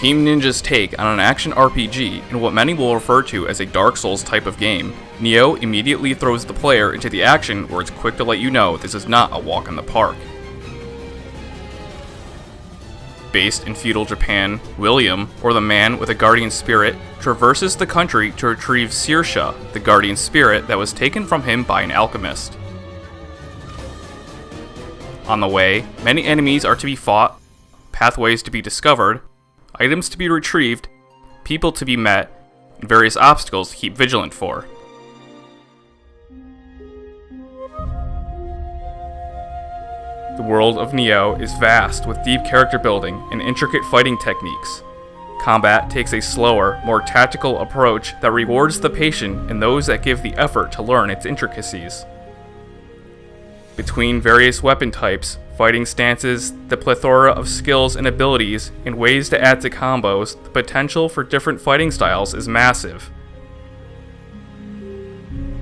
Team Ninja's take on an action RPG in what many will refer to as a Dark Souls type of game, Nioh immediately throws the player into the action where it's quick to let you know this is not a walk in the park. Based in feudal Japan, William, or the man with a guardian spirit, traverses the country to retrieve Saoirse, the guardian spirit that was taken from him by an alchemist. On the way, many enemies are to be fought, pathways to be discovered, items to be retrieved, people to be met, and various obstacles to keep vigilant for. The world of Nioh is vast with deep character building and intricate fighting techniques. Combat takes a slower, more tactical approach that rewards the patient and those that give the effort to learn its intricacies. Between various weapon types, fighting stances, the plethora of skills and abilities, and ways to add to combos, the potential for different fighting styles is massive.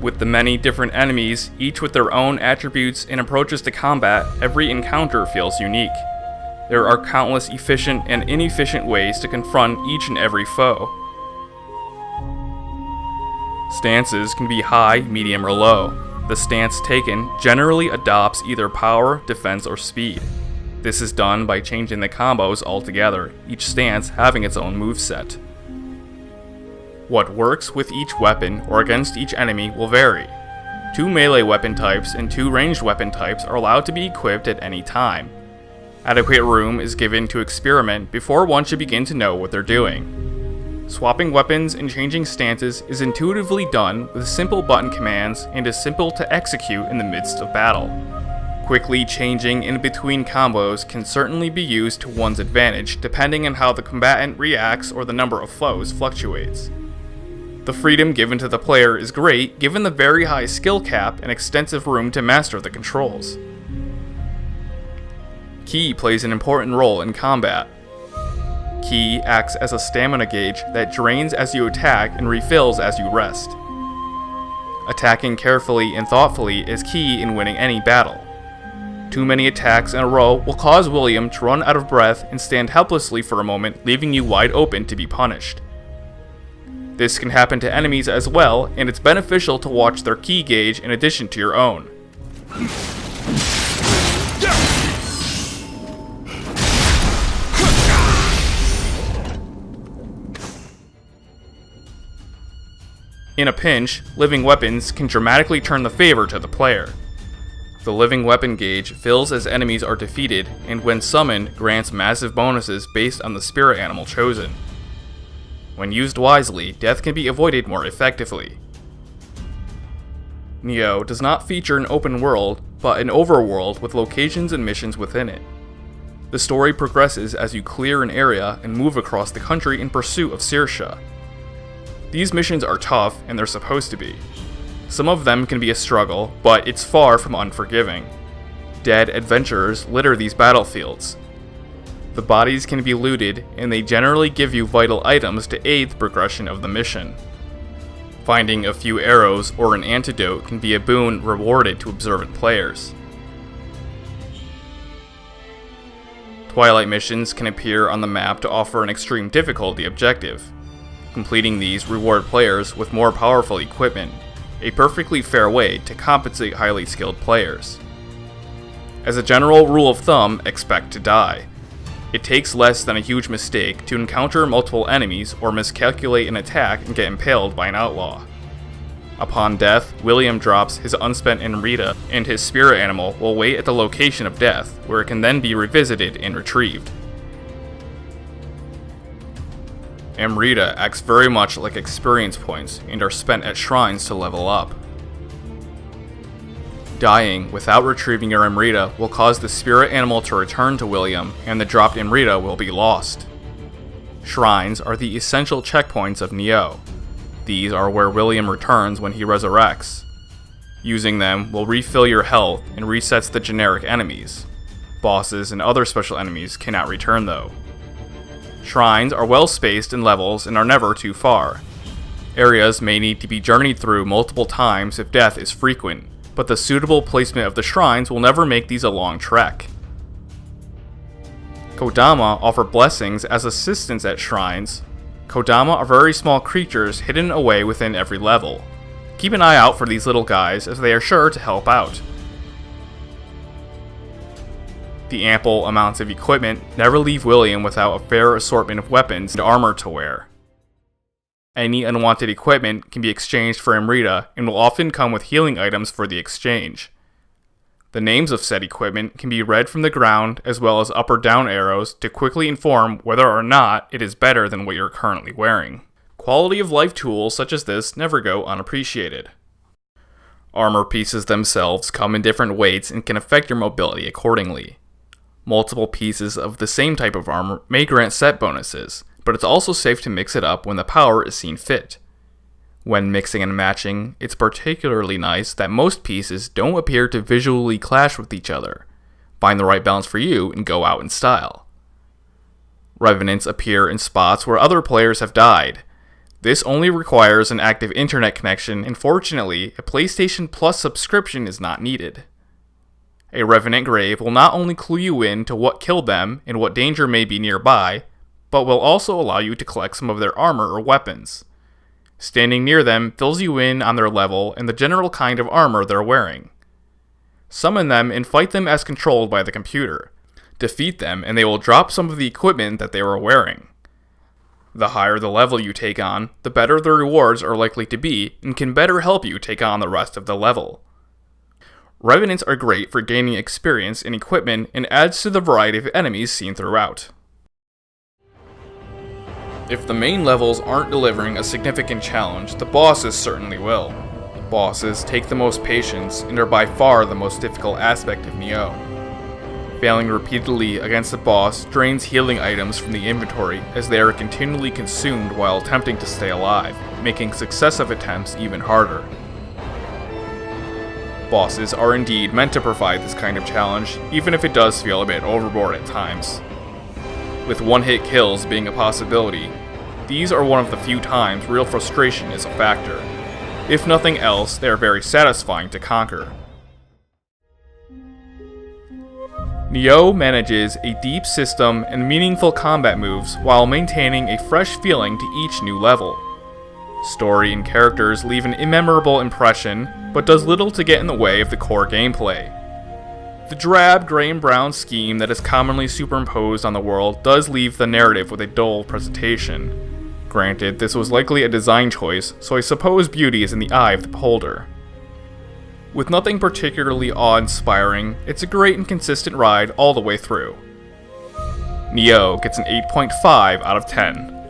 With the many different enemies, each with their own attributes and approaches to combat, every encounter feels unique. There are countless efficient and inefficient ways to confront each and every foe. Stances can be high, medium, or low. The stance taken generally adopts either power, defense, or speed. This is done by changing the combos altogether, each stance having its own moveset. What works with each weapon or against each enemy will vary. 2 melee weapon types and 2 ranged weapon types are allowed to be equipped at any time. Adequate room is given to experiment before one should begin to know what they're doing. Swapping weapons and changing stances is intuitively done with simple button commands and is simple to execute in the midst of battle. Quickly changing in between combos can certainly be used to one's advantage depending on how the combatant reacts or the number of foes fluctuates. The freedom given to the player is great given the very high skill cap and extensive room to master the controls. Ki plays an important role in combat. Ki acts as a stamina gauge that drains as you attack and refills as you rest. Attacking carefully and thoughtfully is key in winning any battle. Too many attacks in a row will cause William to run out of breath and stand helplessly for a moment, leaving you wide open to be punished. This can happen to enemies as well, and it's beneficial to watch their ki gauge in addition to your own. In a pinch, living weapons can dramatically turn the favor to the player. The living weapon gauge fills as enemies are defeated, and when summoned, grants massive bonuses based on the spirit animal chosen. When used wisely, death can be avoided more effectively. Nioh does not feature an open world, but an overworld with locations and missions within it. The story progresses as you clear an area and move across the country in pursuit of Saoirse. These missions are tough, and they're supposed to be. Some of them can be a struggle, but it's far from unforgiving. Dead adventurers litter these battlefields. The bodies can be looted, and they generally give you vital items to aid the progression of the mission. Finding a few arrows or an antidote can be a boon rewarded to observant players. Twilight missions can appear on the map to offer an extreme difficulty objective. Completing these reward players with more powerful equipment, a perfectly fair way to compensate highly skilled players. As a general rule of thumb, expect to die. It takes less than a huge mistake to encounter multiple enemies or miscalculate an attack and get impaled by an outlaw. Upon death, William drops his unspent Amrita, and his spirit animal will wait at the location of death, where it can then be revisited and retrieved. Amrita acts very much like experience points and are spent at shrines to level up. Dying without retrieving your Amrita will cause the spirit animal to return to William, and the dropped Amrita will be lost. Shrines are the essential checkpoints of Nioh. These are where William returns when he resurrects. Using them will refill your health and resets the generic enemies. Bosses and other special enemies cannot return though. Shrines are well spaced in levels and are never too far. Areas may need to be journeyed through multiple times if death is frequent, but the suitable placement of the shrines will never make these a long trek. Kodama offer blessings as assistance at shrines. Kodama are very small creatures hidden away within every level. Keep an eye out for these little guys as they are sure to help out. The ample amounts of equipment never leave William without a fair assortment of weapons and armor to wear. Any unwanted equipment can be exchanged for Amrita and will often come with healing items for the exchange. The names of said equipment can be read from the ground as well as up or down arrows to quickly inform whether or not it is better than what you're currently wearing. Quality of life tools such as this never go unappreciated. Armor pieces themselves come in different weights and can affect your mobility accordingly. Multiple pieces of the same type of armor may grant set bonuses, but it's also safe to mix it up when the power is seen fit. When mixing and matching, it's particularly nice that most pieces don't appear to visually clash with each other. Find the right balance for you and go out in style. Revenants appear in spots where other players have died. This only requires an active internet connection, and fortunately, a PlayStation Plus subscription is not needed. A Revenant grave will not only clue you in to what killed them and what danger may be nearby, but will also allow you to collect some of their armor or weapons. Standing near them fills you in on their level and the general kind of armor they're wearing. Summon them and fight them as controlled by the computer. Defeat them and they will drop some of the equipment that they were wearing. The higher the level you take on, the better the rewards are likely to be and can better help you take on the rest of the level. Revenants are great for gaining experience and equipment and adds to the variety of enemies seen throughout. If the main levels aren't delivering a significant challenge, the bosses certainly will. Bosses take the most patience and are by far the most difficult aspect of Nioh. Failing repeatedly against the boss drains healing items from the inventory as they are continually consumed while attempting to stay alive, making successive attempts even harder. Bosses are indeed meant to provide this kind of challenge, even if it does feel a bit overboard at times. With one-hit kills being a possibility, these are one of the few times real frustration is a factor. If nothing else, they are very satisfying to conquer. Nioh manages a deep system and meaningful combat moves while maintaining a fresh feeling to each new level. Story and characters leave an immemorable impression, but does little to get in the way of the core gameplay. The drab gray and brown scheme that is commonly superimposed on the world does leave the narrative with a dull presentation. Granted, this was likely a design choice, so I suppose beauty is in the eye of the beholder. With nothing particularly awe-inspiring, it's a great and consistent ride all the way through. Nioh gets an 8.5 out of 10.